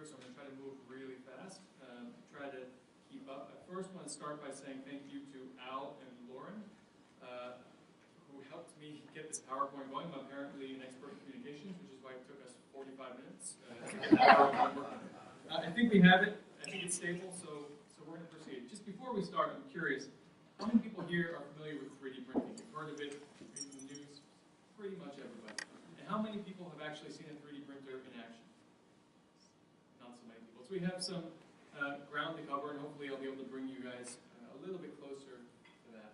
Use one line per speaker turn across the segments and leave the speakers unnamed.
so I'm going to try to move really fast, try to keep up. I first want to start by saying thank you to Al and Lauren, who helped me get this PowerPoint going. I'm apparently an expert in communications, which is why it took us 45 minutes to get that PowerPoint working. I think we have it. I think it's stable, so we're going to proceed. Just before we start, I'm curious, how many people here are familiar with 3D printing? You've heard of it, read the news, pretty much everybody. And how many people have actually seen a 3D printer in action? Not so many people. So we have some ground to cover, and hopefully I'll be able to bring you guys a little bit closer to that.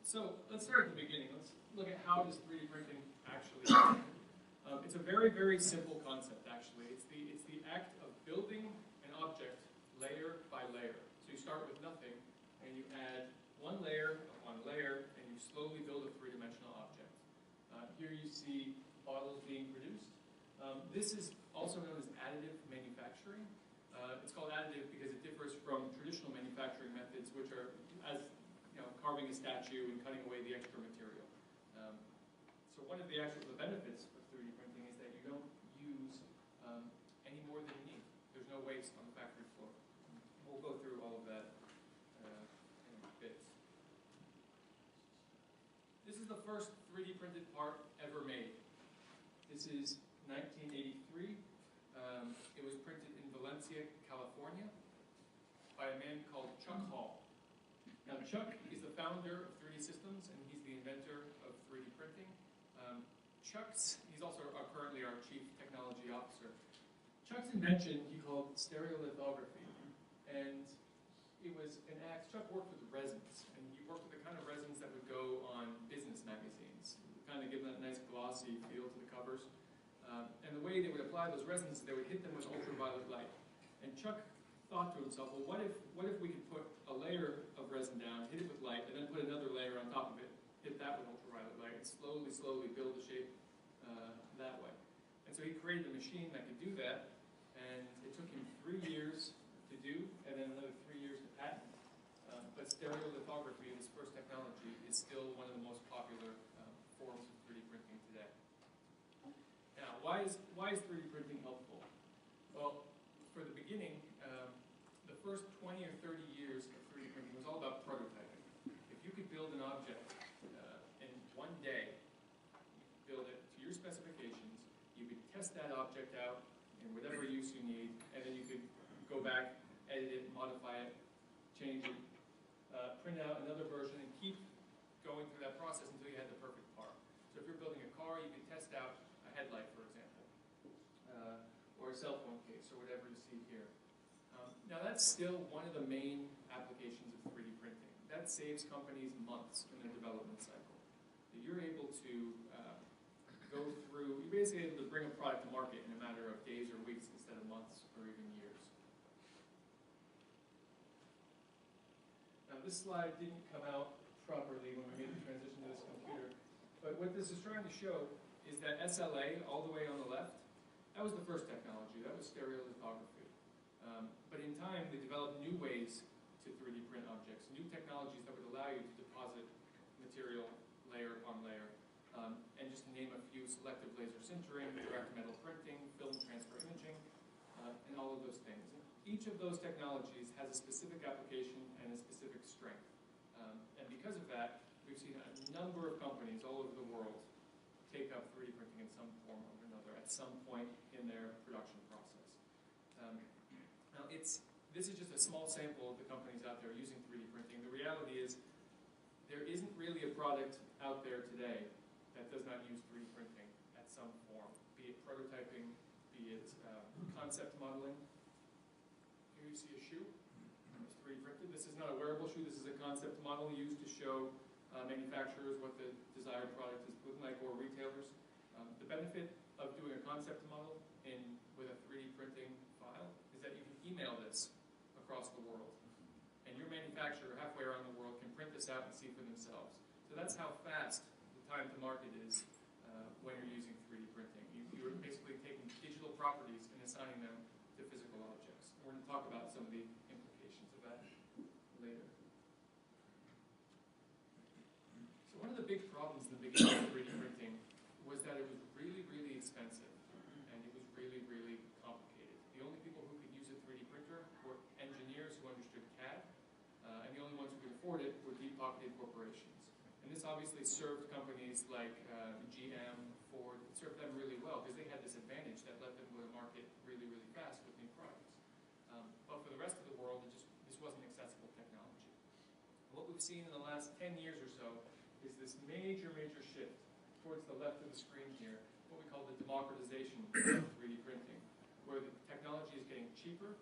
So let's start at the beginning. Let's look at how does 3D printing actually work. It's a very, very simple concept, actually. It's the act of building an object layer by layer. So you start with nothing, and you add one layer upon layer, and you slowly build a three-dimensional object. Here you see bottles being produced. This is also known as additive manufacturing. It's called additive because it differs from traditional manufacturing methods, which are as carving a statue and cutting away the extra material. So one of the benefits of 3D printing is that you don't use any more than you need. There's no waste on the factory floor. We'll go through all of that in bits. This is the first 3D printed part ever made. This is 1983. It was printed in Valencia, California, by a man called Chuck Hall. Now, Chuck is the founder of 3D Systems, and he's the inventor of 3D printing. He's also currently our Chief Technology Officer. Chuck's invention he called stereolithography, and it was an act. Chuck worked with resins, and he worked with the kind of resins that would go on business magazines, kind of give them that nice glossy feel to the covers. And the way they would apply those resins, they would hit them with ultraviolet light. And Chuck thought to himself, well, what if we could put a layer of resin down, hit it with light, and then put another layer on top of it, hit that with ultraviolet light, and slowly build the shape that way. And so he created a machine that could do that, and it took him 3 years to do, and then another 3 years to patent. But stereolithography, this first technology, is still one of the most popular forms of 3D printing today. Now, why is 3D printing helpful? Well, for the beginning, the first 20 or 30 years of 3D printing was all about prototyping. If you could build an object in one day, you could build it to your specifications, you could test that object out in whatever use you need, and then you could go back, edit it, modify it, change it, print out another version, and keep going through that process until you had the perfect part. So if you're building a car, you could test out a headlight, for example, or a cell phone case, or whatever you see here. Now that's still one of the main applications of 3D printing. That saves companies months in their development cycle. You're able to go through, you're basically able to bring a product to market in a matter of days or weeks instead of months or even years. Now this slide didn't come out properly when we made the transition to this computer, but what this is trying to show is that SLA, all the way on the left, that was the first technology, that was stereolithography. But in time, they developed new ways to 3D print objects, new technologies that would allow you to deposit material layer upon layer. And just to name a few, selective laser sintering, direct metal printing, film transfer imaging, and all of those things. And each of those technologies has a specific application and a specific strength. And because of that, we've seen a number of companies all over the world take up 3D printing in some form or another at some point in their production process. Now, this is just a small sample of the companies out there using 3D printing. The reality is there isn't really a product out there today that does not use 3D printing at some form, be it prototyping, be it concept modeling. Here you see a shoe. It's 3D printed. This is not a wearable shoe. This is a concept model used to show manufacturers what the desired product is looking like, or retailers. The benefit of doing a concept model with a 3D printing file is that you can email this across the world. And your manufacturer halfway around the world can print this out and see for themselves. So that's how fast the time to market is when you're using 3D printing. You're basically taking digital properties and assigning them to physical objects. We're going to talk about some of the implications of that later. So one of the big problems in the beginning of 3D printing was that it was really, really expensive, and it was really, really complicated. afford it were deep-pocketed corporations. And this obviously served companies like GM, Ford, it served them really well because they had this advantage that let them go to market really, really fast with new products. But for the rest of the world, this wasn't accessible technology. What we've seen in the last 10 years or so is this major, major shift towards the left of the screen here, what we call the democratization of 3D printing, where the technology is getting cheaper.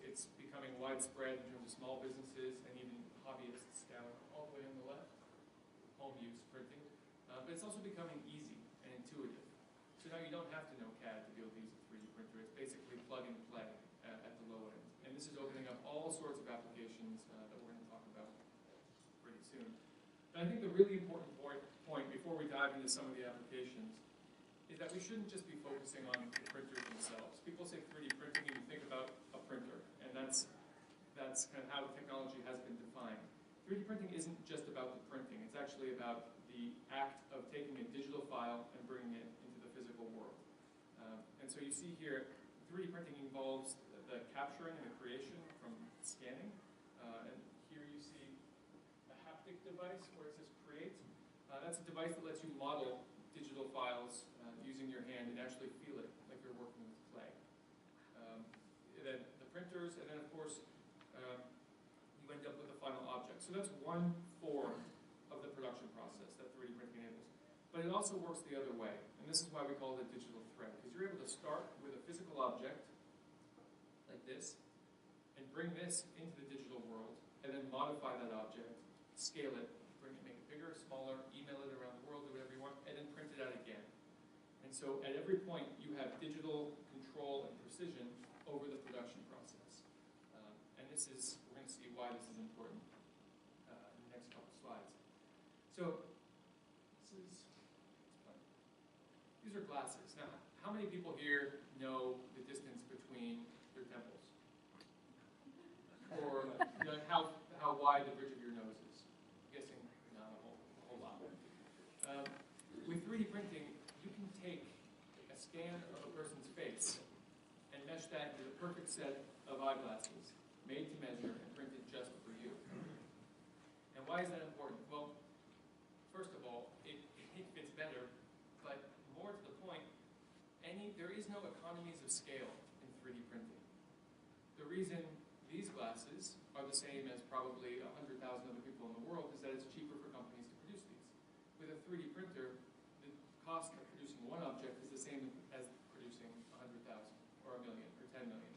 It's becoming widespread in terms of small businesses and even hobbyists down all the way on the left, home use printing. But it's also becoming easy and intuitive. So now you don't have to know CAD to be able to use a 3D printer. It's basically plug and play at the low end. And this is opening up all sorts of applications that we're going to talk about pretty soon. But I think the really important point before we dive into some of the applications is that we shouldn't just be focusing on the printers themselves. People say 3D printing and you think about a printer, and that's kind of how the technology has been defined. 3D printing isn't just about the printing, it's actually about the act of taking a digital file and bringing it into the physical world. And so you see here, 3D printing involves the capturing and the creation from scanning. And here you see a haptic device where it says create. That's a device that lets you model digital files using your hand and actually feel it like you're working with clay. Then the printers, and then of course you end up with a final object. So that's one form of the production process that 3D printing enables. But it also works the other way, and this is why we call it a digital thread, because you're able to start with a physical object like this and bring this into the digital world and then modify that object, scale it, make it bigger, smaller, email it around the world, do whatever you want, and then print it out again. And so at every point you have digital control and precision over the production process. And we're going to see why this is important in the next couple slides. So these are glasses. Now, how many people here know the distance between their temples? Or how wide the bridge of your nose is? I'm guessing not a whole lot. With 3D printing, you can take a scan of a person's face and mesh that into the perfect set of eyeglasses, made to measure and printed just for you. And why is that important? Well, first of all, it fits better, but more to the point, there is no economies of scale in 3D printing. The reason these glasses are the same as probably 100,000 other people in the world is that it's cheaper for companies to produce these. With a 3D printer, the cost of producing one object is the same as producing 100,000 or a million or 10 million.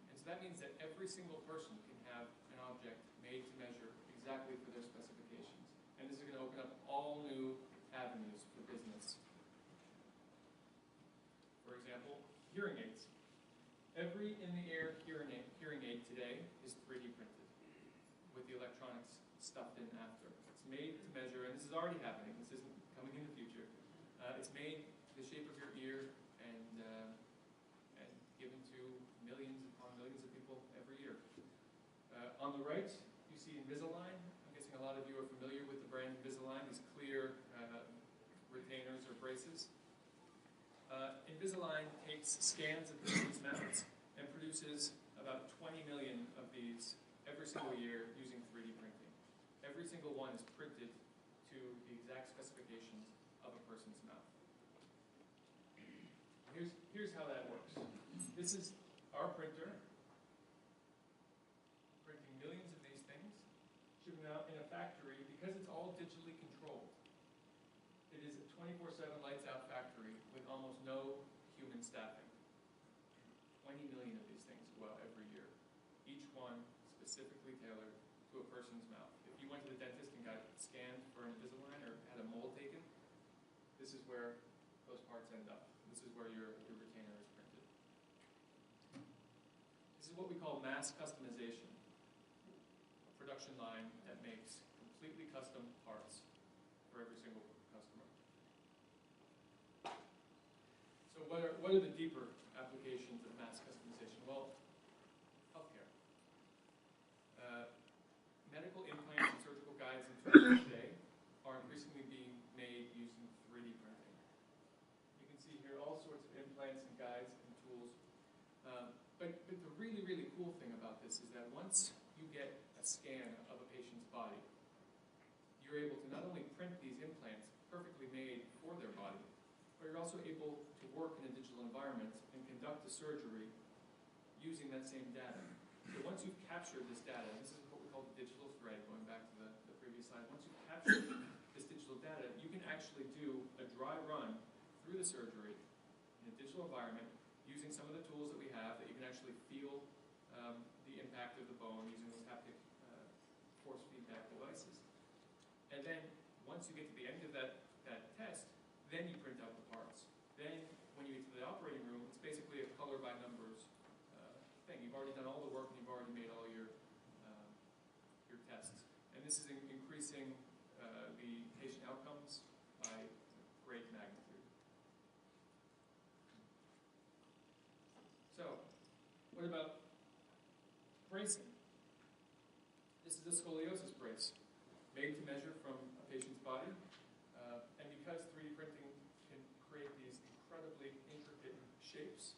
And so that means that every single person can have an object made to measure exactly for their specifications. And this is going to open up all new avenues for business. For example, hearing aids. Every in-the-ear hearing aid today is 3D printed with the electronics stuffed in after. It's made to measure, and this is already happening. This isn't coming in the future. It's made the shape of your ear and given to millions upon millions of people every year. On the right, you see Invisalign. I'm guessing a lot of you are familiar with the brand Invisalign, these clear retainers or braces. Invisalign takes scans of patients' mouths and produces about 20 million of these every single year using 3D printing. Every single one is printed to the exact specifications of a person's mouth. Here's how that works. This is our printer printing millions of these things, shipping them out in a factory because it's all digitally controlled. It is a 24/7 lights out factory with almost no human staffing. 20 million of these things go out every year, each one specifically tailored to a person's mouth. If you went to the dentist and got scanned for an Invisalign or had a mold taken, this is where those parts end up. This is where your retainer is printed. This is what we call mass customization, a production line that makes completely custom parts for every single customer. So what are the deeper applications of mass customization? Well, healthcare. Medical implants and surgical guides and tools today are increasingly being made using 3D printing. You can see here all sorts of implants and guides and tools. But the really, really cool thing about this is that once you get a scan of a patient's body. You're able to not only print these implants perfectly made for their body, but you're also able to work in a digital environment and conduct the surgery using that same data. So once you've captured this data, and this is what we call the digital thread, going back to the previous slide, once you've captured this digital data, you can actually do a dry run through the surgery in a digital environment using some of the tools that we have that you can actually feel the impact of the bone using those haptic force feedback devices. And then once you get to the end of that test, then you print out the parts. Then when you get to the operating room, it's basically a color by numbers thing. You've already done all the work and you've already made all your tests. And this is increasing the patient outcomes by great magnitude. So, what about bracing? This is a scoliosis brace, made to measure from a patient's body. And because 3D printing can create these incredibly intricate shapes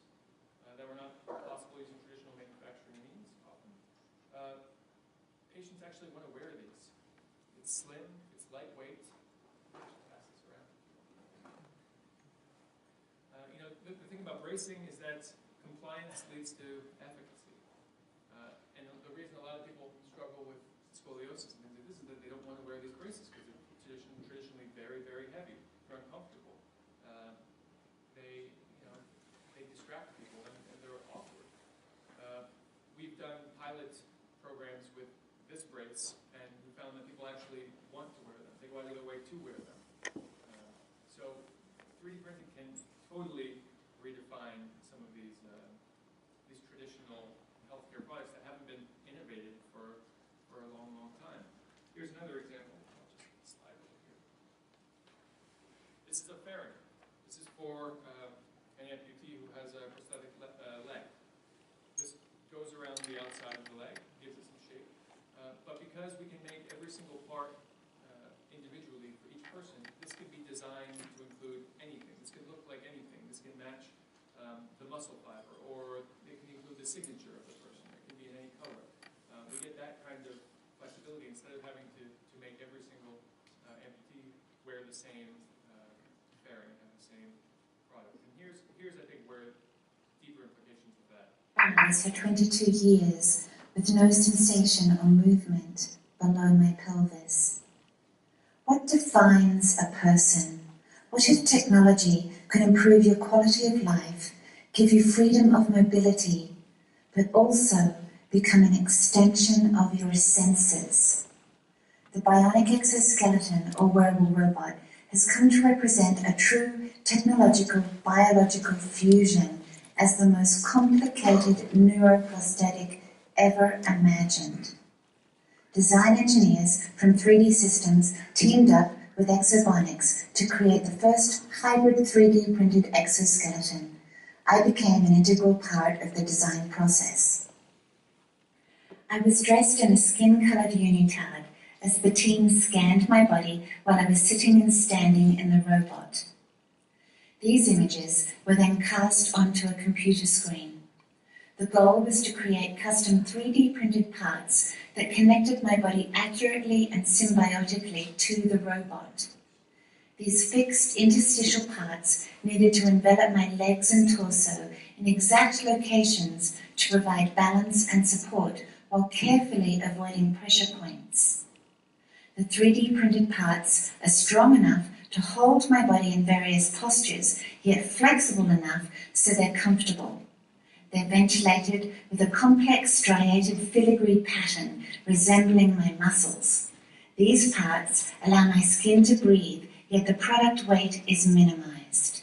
that were not possible using traditional manufacturing means often, patients actually want to wear these. It's slim, it's lightweight. Pass this around. The thing about bracing is that compliance leads to efficacy. And the reason a lot of people struggle with scoliosis and things like this is that they don't want to wear these braces because they're traditionally very, very heavy. They're uncomfortable. They distract people and they're awkward. We've done pilot programs with this brace, and we found that people actually want to wear them. They go out of their way to wear them. So 3D printing can totally redefine some of these traditional healthcare products that haven't been innovated for a long, long time. Here's another example. I'll just slide over here. This is a fairing. This is for an amputee who has a prosthetic leg. This goes around the outside of the leg, gives it some shape. But because we can make every single part individually for each person, this can be designed to include anything. This can look like anything. This can match the muscle fiber, or it can include the signature of the person. It can be in any color. We get that kind of flexibility instead of having to make every single amputee wear the same fairing and have the same product. And here's I think where deeper implications of that.
For 22 years with no sensation or movement below my pelvis. What defines a person? What if technology could improve your quality of life, give you freedom of mobility, but also become an extension of your senses? The bionic exoskeleton or wearable robot has come to represent a true technological biological fusion as the most complicated neuroprosthetic ever imagined. Design engineers from 3D Systems teamed up with Exobionics to create the first hybrid 3D printed exoskeleton. I became an integral part of the design process. I was dressed in a skin-colored unitard as the team scanned my body while I was sitting and standing in the robot. These images were then cast onto a computer screen. The goal was to create custom 3D printed parts that connected my body accurately and symbiotically to the robot. These fixed interstitial parts needed to envelop my legs and torso in exact locations to provide balance and support while carefully avoiding pressure points. The 3D printed parts are strong enough to hold my body in various postures, yet flexible enough so they're comfortable. They're ventilated with a complex striated filigree pattern resembling my muscles. These parts allow my skin to breathe, yet the product weight is minimized.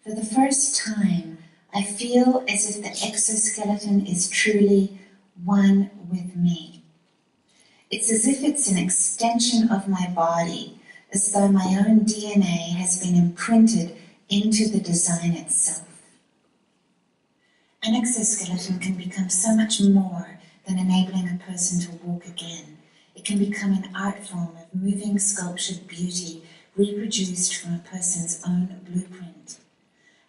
For the first time, I feel as if the exoskeleton is truly one with me. It's as if it's an extension of my body, as though my own DNA has been imprinted into the design itself. An exoskeleton can become so much more than enabling a person to walk again. It can become an art form of moving sculptured beauty reproduced from a person's own blueprint.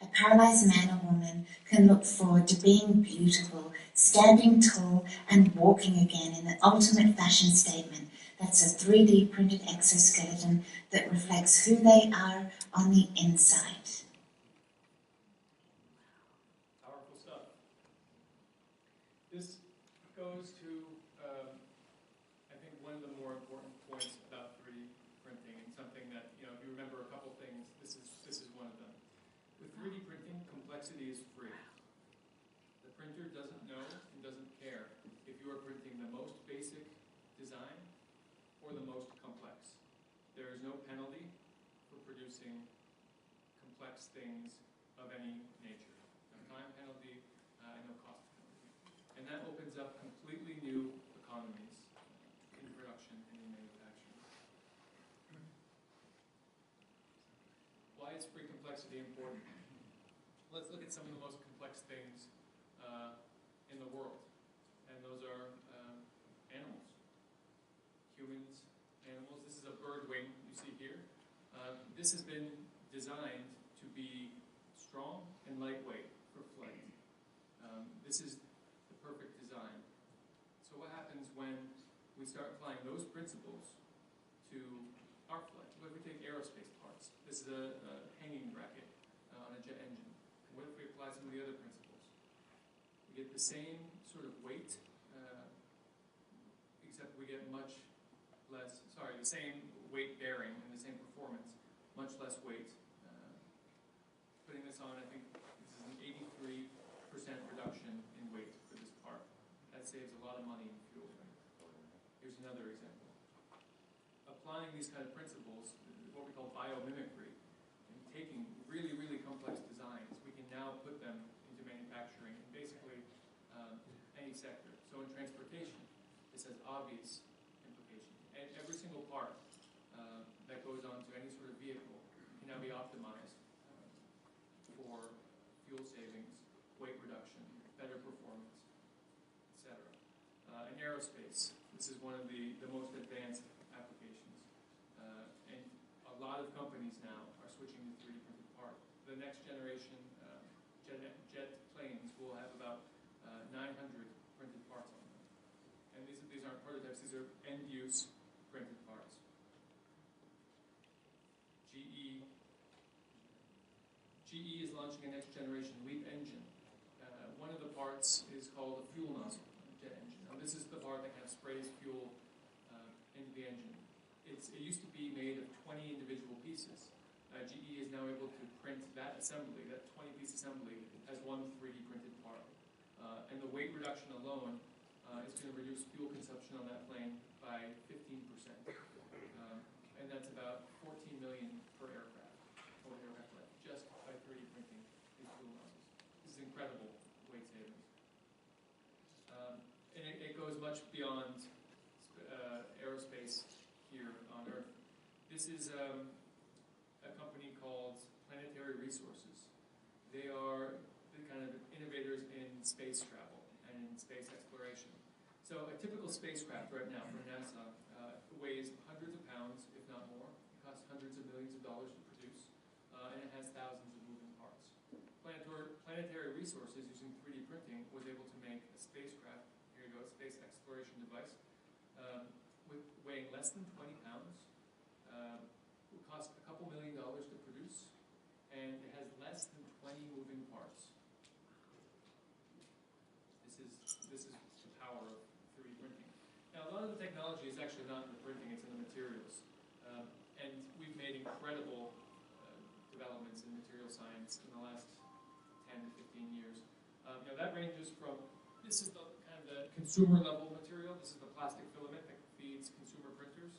A paralyzed man or woman can look forward to being beautiful standing tall and walking again in the ultimate fashion statement. That's a 3D printed exoskeleton that reflects who they are on the inside.
Powerful stuff. This goes to, I think, one of the more important points about 3D printing, and something that, if you remember a couple things, this is one of them. With 3D printing, complexity is free. The printer doesn't know and doesn't care if you are printing the most basic design or the most complex. There is no penalty for producing complex things of any nature. No time penalty and no cost penalty. And that opens up completely new economies in production and in manufacturing. Why is free complexity important? Let's look at some of the most complex things in the world. And those are animals. Humans, animals. This is a bird wing you see here. This has been designed to be strong and lightweight for flight. This is the perfect design. So what happens when we start applying those principles to our flight? What if we take aerospace parts? This is a hanging bracket on a jet engine. And what if we apply some of the other principles? We get the same sort of weight, except we get much less, the same weight bearing and the same performance, much less weight. Putting this on, I think this is an 83% reduction in weight for this part. That saves a lot of money in fuel. Here's another example. Applying these kind of principles, what we call biomimicry, and taking really, really complex designs, we can now put them into manufacturing in basically any sector. So in transportation, this has obvious implications. And every single part that goes onto any sort of vehicle can now be optimized for fuel savings, weight reduction, better performance, etc. In aerospace, this is one of the most advanced applications. And a lot of companies now are switching to 3D printed part. The next generation jet planes will have about 900 printed parts on them. And these aren't prototypes, these are end-use printed parts. GE is launching a next generation LEAP engine. One of the parts is called a fuel nozzle jet engine. Now this is the part that kind of sprays fuel into the engine. It used to be made of 20 individual pieces. GE is now able to print that assembly, that 20-piece assembly, as one 3D printed part. And the weight reduction alone is going to reduce fuel consumption on that plane by 15%. And that's about 14 million per aircraft, total aircraft life, just by 3D printing these fuel nozzles. This is incredible weight savings. And it goes much beyond aerospace here on Earth. This is a company called Planetary Resources. They are the kind of innovators in space travel and in space exploration. So a typical spacecraft right now for NASA weighs hundreds of pounds, if not more. It costs hundreds of millions of dollars to produce, and it has thousands of moving parts. Planetary Resources, using 3D printing, was able to make a spacecraft, here you go, a space exploration device, weighing less than 20 pounds, will cost a couple $1 million to produce, and it has less than 20 moving parts. This is the power of 3D printing. Now, a lot of the technology is actually not in the printing, it's in the materials. And we've made incredible developments in material science in the last 10 to 15 years. That ranges from, this is the kind of the consumer level material, this is the plastic filament that feeds consumer printers,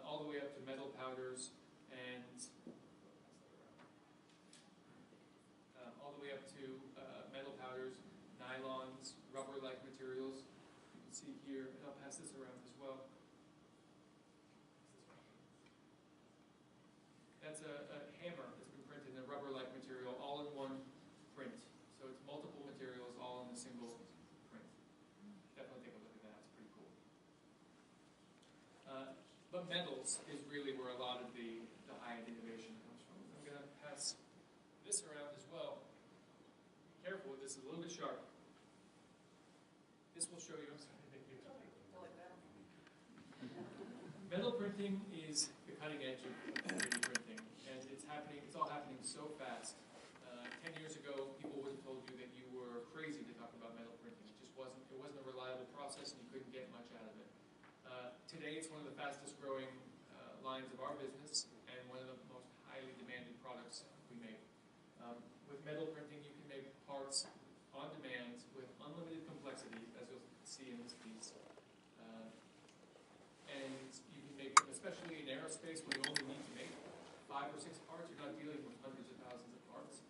all the way up to metal powders and all the way up to metal powders, nylons, rubber-like materials. You can see here, and I'll pass this around as well. That's a hammer that's been printed in a rubber-like material, all in one print. So it's multiple materials all in a single print. Definitely take a look at that, it's pretty cool. But metals is really where a lot of the high-end innovation comes from. I'm going to pass this around as well. Be careful with this, it's a little bit sharp. This will show you. I'm sorry. Metal printing is the cutting edge of 3D printing, and it's all happening so fast. 10 years ago, people would have told you that you were crazy to talk about metal printing. It wasn't a reliable process, and you couldn't get much out of it. Today, it's one of the fastest growing lines of our business, and one of the most highly demanded products we make. With metal printing, you can make parts on demand with unlimited complexity, as you'll see in this piece. And you can make, especially in aerospace, where you only need to make 5 or 6 parts, you're not dealing with hundreds of thousands of parts.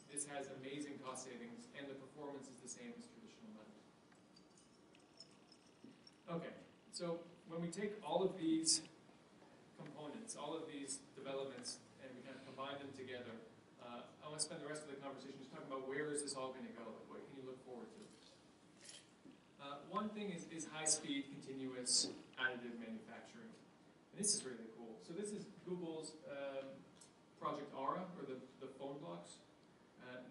This has amazing cost savings, and the performance is the same as traditional metal. Okay, so when we take all of these components, all of these developments, and we kind of combine them together, I want to spend the rest of the conversation just talking about where is this all going to go? What can you look forward to? One thing is high-speed, continuous, additive manufacturing. And this is really cool. So this is Google's Project Aura, or the phone blocks.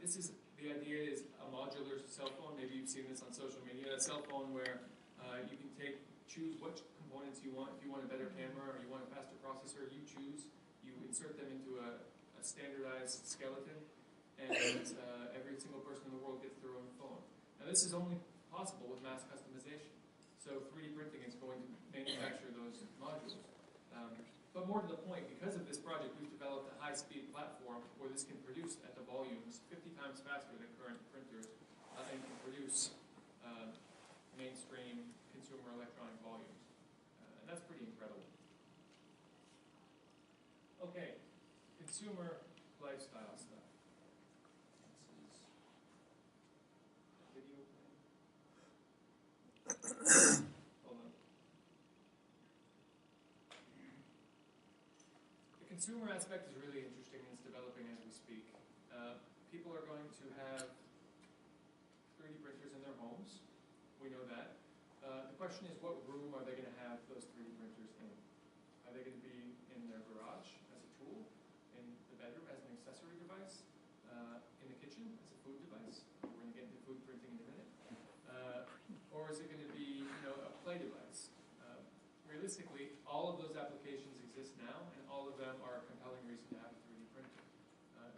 The idea is a modular cell phone. Maybe you've seen this on social media. A cell phone where you can choose which components you want. If you want a better camera or you want a faster processor, you choose. You insert them into a standardized skeleton, and every single person in the world gets their own phone. Now this is only possible with mass customization. So 3D printing is going to manufacture those modules. But more to the point, because of this project, we've developed a high-speed platform where this can produce at the volumes 50 times faster than current printers, and can produce mainstream consumer electronic volumes. And that's pretty incredible. Okay, consumer lifestyle stuff. This is a video playing. Hold on. The consumer aspect is really interesting, and it's developing as we speak. People are going to have 3D printers in their homes. We know that. The question is, what room are they going to have those 3D printers in? Are they going to be in their garage as a tool, in the bedroom as an accessory device, in the kitchen as a food device? We're going to get into food printing in a minute. Or is it going to be, a play device? Realistically, all of those applications exist now, and all of them are a compelling reason to have a 3D printer.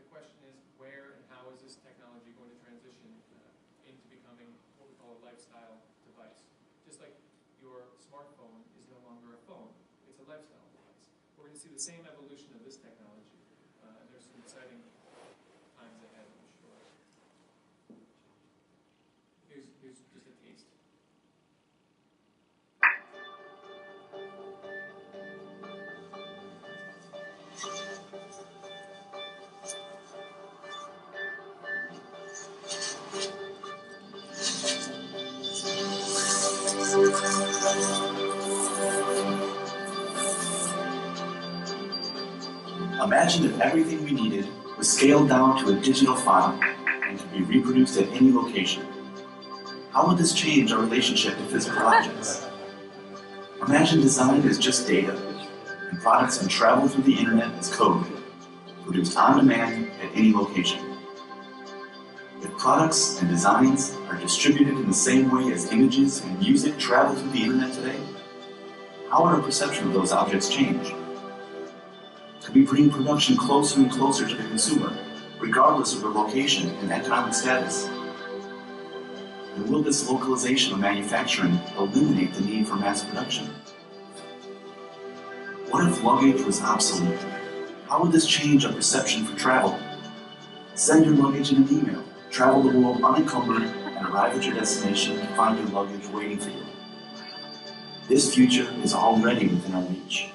The question is, where and how is this technology going to transition into becoming what we call a lifestyle device? Just like your smartphone is no longer a phone, it's a lifestyle device. We're going to see the same evolution of this technology, and there's some exciting times ahead, I'm sure. Here's just a taste.
Imagine if everything we needed was scaled down to a digital file and could be reproduced at any location. How would this change our relationship to physical objects? Imagine design as just data, and products can travel through the internet as code, produced on demand at any location. If products and designs are distributed in the same way as images and music travel through the internet today, how would our perception of those objects change? Could we bring production closer and closer to the consumer, regardless of their location and economic status? And will this localization of manufacturing eliminate the need for mass production? What if luggage was obsolete? How would this change our perception for travel? Send your luggage in an email, travel the world unencumbered, and arrive at your destination to find your luggage waiting for you. This future is already within our reach.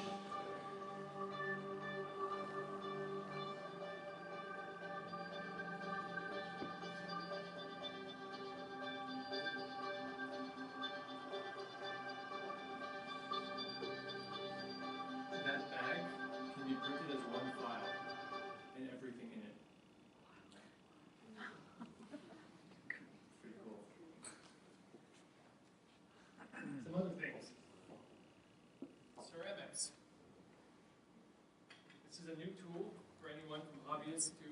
That bag can be printed as one file, and everything in it. Pretty cool. Some other things. Ceramics. This is a new tool for anyone from hobbyists to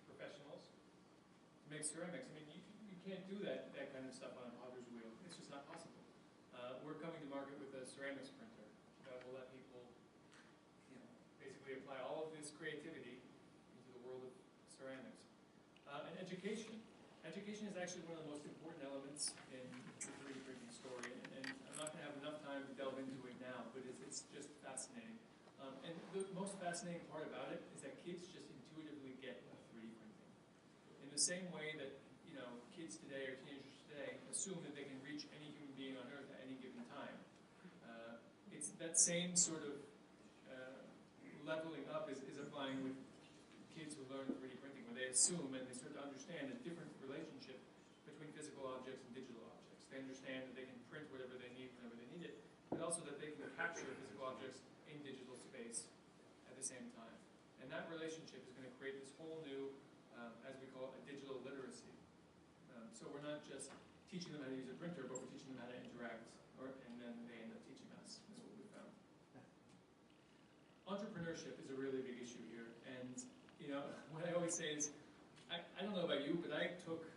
professionals to make ceramics. I mean, you can't do that kind of stuff on a potter's wheel. It's just not possible. We're coming to market with a ceramics printer that will let people, basically apply all of this creativity into the world of ceramics. And education. Education is actually one of the most important elements in the 3D printing story, and I'm not going to have enough time to delve into it now, but it's just fascinating. And the most fascinating part about it is that kids just intuitively get 3D printing. In the same way that kids today or teenagers today assume that they can reach any human being on Earth at any given time. It's that same sort of leveling up is applying with kids who learn 3D printing, where they assume and they start to understand a different relationship between physical objects and digital objects. They understand that they can print whatever they need whenever they need it, but also that they can capture physical objects in digital space at the same time. And that relationship is going to create this whole new, as we call it, a digital literacy. So we're not just teaching them how to use a printer, but we're teaching them how to interact, and then they end up teaching us. That's what we found. Entrepreneurship is a really big issue here, and what I always say is, I don't know about you, but I took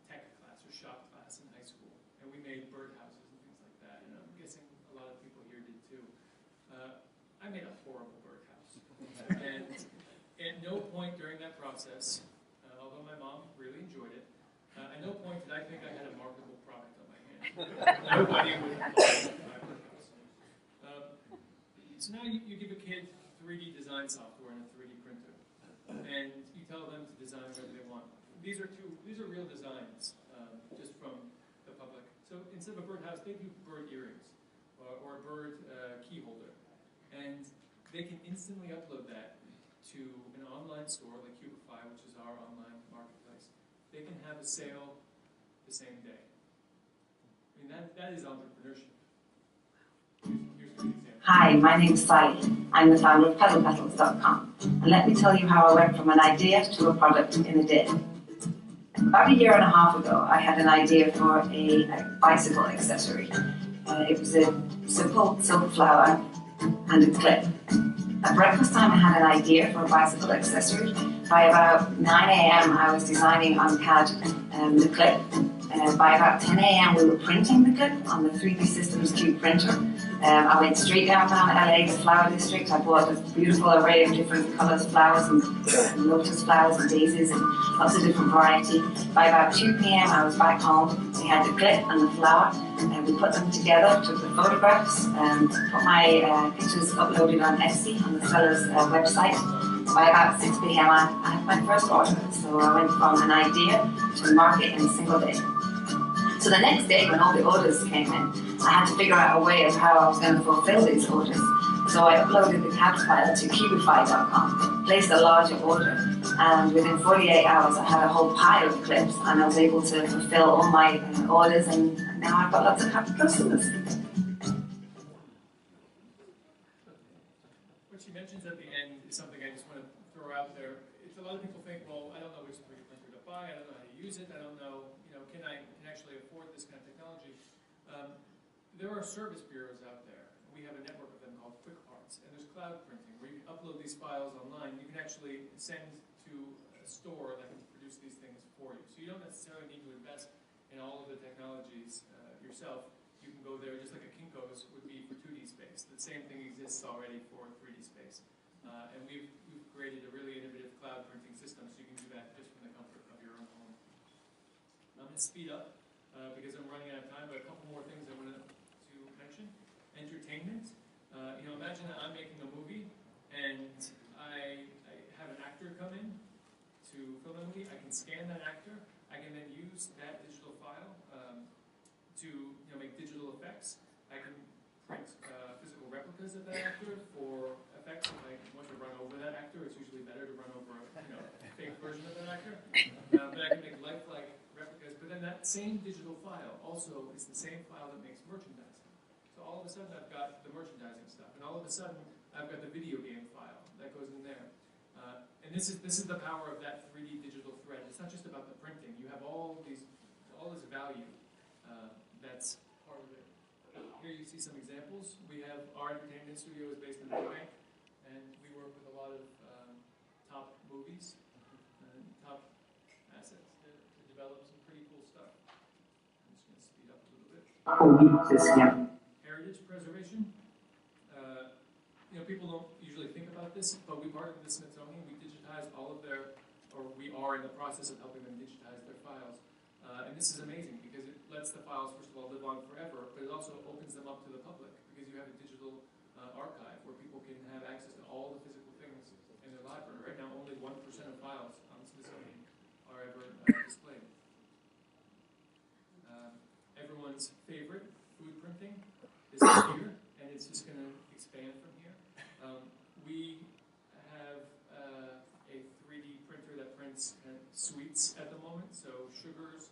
tech class or shop class in high school, and we made birdhouses and things like that, and I'm guessing a lot of people here did too. I made a horrible birdhouse, and at no point during that process, although my mom really enjoyed it, at no point did I think I had a marketable product on my hands. Nobody would have bought my birdhouse. So now you give a kid 3D design software and a 3D printer, and you tell them to design whatever they want. These are real designs, just from the public. So instead of a birdhouse, they do bird earrings or a bird key holder, and they can instantly upload that to an online store like Cubify, which is our online marketplace. They can have a sale the same day. I mean, that is entrepreneurship. Here's an example.
Hi, my name is Sally. I'm the founder of pedalpetals.com, and let me tell you how I went from an idea to a product in a day. About a year and a half ago, I had an idea for a bicycle accessory. It was a simple silk flower and a clip. At breakfast time, I had an idea for a bicycle accessory. By about 9 a.m., I was designing on CAD the clip. By about 10 a.m., we were printing the clip on the 3D Systems Cube printer. I went straight downtown LA, the flower district. I bought a beautiful array of different colours, flowers, and lotus flowers and daisies, and lots of different variety. By about 2 p.m., I was back home. We had the clip and the flower, and we put them together, took the photographs, put my pictures uploaded on Etsy, on the seller's website. By about 6 p.m., I had my first order. So I went from an idea to market in a single day. So the next day, when all the orders came in, I had to figure out a way of how I was going to fulfill these orders. So I uploaded the CAD file to Cubify.com, placed a larger order, and within 48 hours I had a whole pile of clips, and I was able to fulfill all my orders, and now I've got lots of happy customers.
What she mentions at the end is something I just want to throw out there. It's a lot of people think, well, I don't know which 3D printer to buy, I don't know how to use it, I don't know, can I actually afford this kind of technology? There are service bureaus out there. We have a network of them called Quick Parts, and there's cloud printing where you can upload these files online. You can actually send to a store that can produce these things for you. So you don't necessarily need to invest in all of the technologies yourself. You can go there just like a Kinko's would be for 2D space. The same thing exists already for 3D space. And we've created a really innovative cloud printing system so you can do that just from the comfort of your own home. I'm going to speed up because I'm running out of time, but a couple more things I want to mention. Entertainment. Imagine that I'm making a movie and I have an actor come in to film a movie. I can scan that actor. I can then use that digital file to make digital effects. I can print physical replicas of that actor for effects. If I want to run over that actor, it's usually better to run over a fake version of that actor. But I can make lifelike replicas. But then that same digital file also is the same file that makes merchandising. So all of a sudden I've got the merchandising stuff, and all of a sudden I've got the video game file that goes in there. And this is the power of that 3D digital thread. It's not just about the printing. You have all this value that's part of it. Here you see some examples. We have our entertainment studio is based in Burbank, and we work with a lot of top movies and top assets to develop some pretty cool Heritage preservation. People don't usually think about this, but we partner with the Smithsonian. We digitize all of their, or we are in the process of helping them digitize their files. And this is amazing because it lets the files, first of all, live on forever, but it also opens them up to the public because you have a digital archive where people can have access to all the physical things in their library. Right now, only 1% of files on the Smithsonian are ever displayed. Everyone's favorite, food printing, is here, and it's just going to expand from here. We have a 3D printer that prints sweets at the moment, so sugars,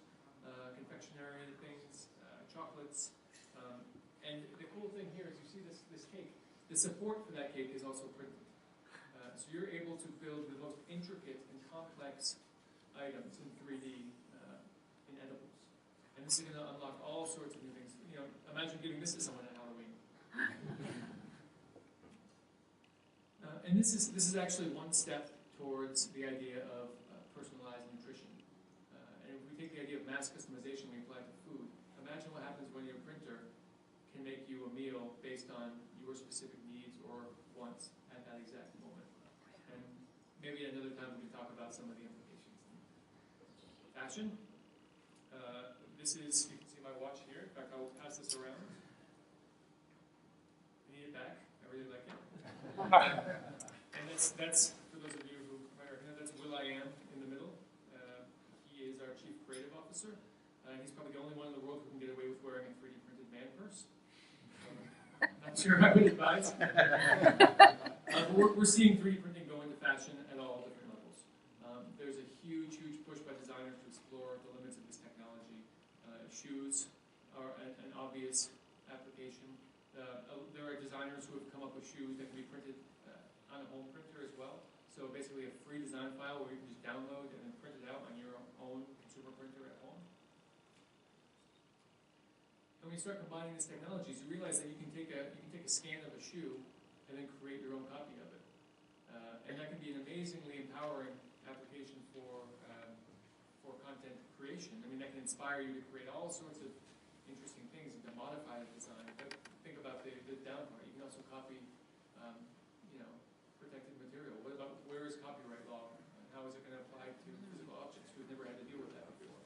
confectionery things, chocolates. And the cool thing here is you see this cake. The support for that cake is also printed. So you're able to build the most intricate and complex items in 3D in edibles. And this is going to unlock all sorts of new things. Imagine giving this to someone at Halloween. And this is actually one step towards the idea of personalized nutrition. And if we take the idea of mass customization we apply to food, imagine what happens when your printer can make you a meal based on your specific needs or wants at that exact moment. And maybe another time we can talk about some of the implications. Fashion. This is, you can see my watch here. In fact, I will pass this around. I need it back. I really like it. And that's for those of you who might recognize, that's Will.i.am in the middle. He is our Chief Creative Officer. He's probably the only one in the world who can get away with wearing a 3D printed man purse. Not sure I would advise. We're seeing 3D printing go into fashion at all different levels. There's a huge push by designers to explore the limits of this technology. Shoes are an obvious application. There are designers who have come up with shoes that can be printed on a home printer as well. So basically a free design file where you can just download and then print it out on your own consumer printer at home. And when you start combining these technologies, you realize that you can take a scan of a shoe and then create your own copy of it. And that can be an amazingly empowering application for content creation. I mean, that can inspire you to create all sorts of interesting things and to modify the design. But think about the down part. You can also copy, protected material. What about, where is copyright law? And how is it going to apply to physical objects? We've never had to deal with that before.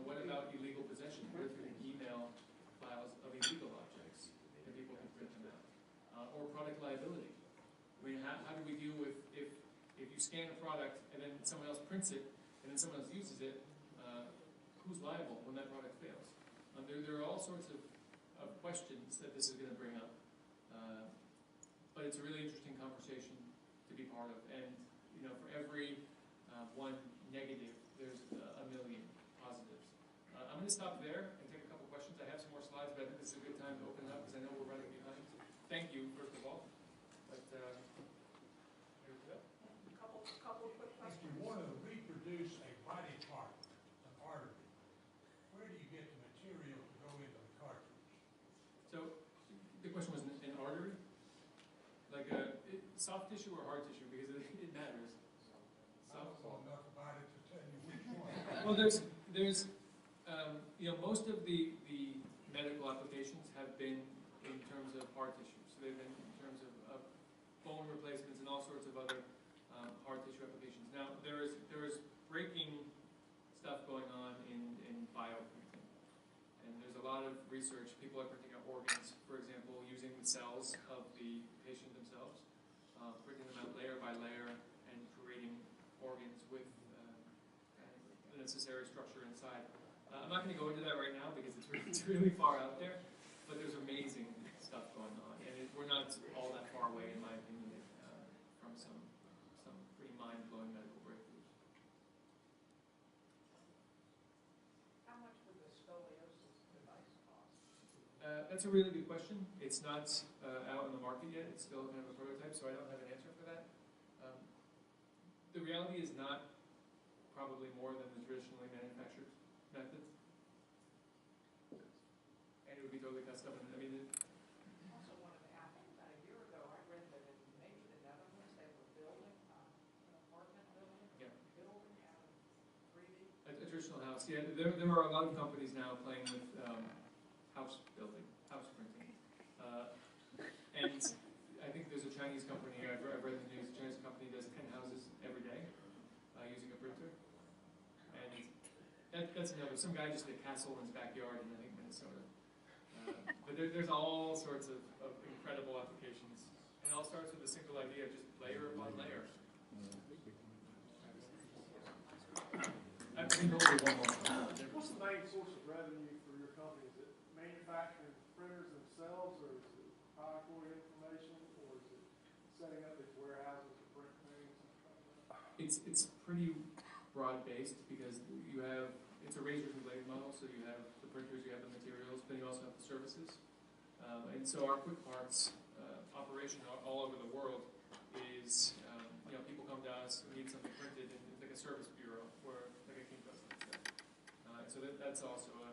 What about illegal possession? What if you can email files of illegal objects and people can print them out? Or product liability. I mean, how do we deal with if you scan a product and then someone else prints it and then someone else uses it, who's liable when that product fails? There are all sorts of questions that this is going to bring up. But it's a really interesting conversation to be part of. And, for every one negative, there's a million positives. I'm going to stop there and take a couple questions. I have some more slides, but I think this is a good time to open it up because I know we're running behind. Thank you, first of all. But here we go.
Couple of quick questions. If you wanted to reproduce a body part, an artery, where do you get the material to go into the cartridge?
So the question was an artery? Like soft tissue or hard tissue? Because it matters.
I don't know enough about it to tell you which one.
Well, there's most of the medical applications have been in terms of hard tissue. So they've been in terms of bone replacements and all sorts of other hard tissue applications. Now, there is breaking stuff going on in bioprinting. And there's a lot of research. People are printing out organs, for example, using the cells of the patient themselves, printing them out layer by layer and creating organs with the necessary structure inside. I'm not going to go into that right now because it's really far out there, but there's amazing stuff going on. And we're not all that far away, in my opinion, from some pretty mind-blowing medical breakthroughs.
How much would the scoliosis device cost?
That's a really good question. It's not out on the market yet. It's still kind of a prototype, so I don't have an answer for that. The reality is not probably more than the traditionally manufactured method. And it would be totally custom. I mean,
Also wanted to, I think about a year ago, I read that in maybe the Netherlands, they were building an apartment building,
Yeah.
building out of 3D.
a traditional house So yeah, there are a lot of companies now playing with house building, house printing. And I think there's a Chinese company here, I've read in the news, a Chinese company does 10 houses every day using a printer. And that's another, some guy just did a castle in his backyard in, I think, Minnesota. But there's all sorts of incredible applications. And it all starts with a single idea of just layer upon layer. I think hopefully one more.
What's the main source of revenue for your company? Is it manufacturing printers themselves, or is it proprietary information, or is it setting up these warehouses to print things?
It's pretty broad-based because you have, it's a razor-blade model, so you have the printers, you have the materials, but you also have the services. And so our quick parts operation all over the world is, people come to us and need something printed, and it's like a service bureau, where like a Kinko's. So that's also a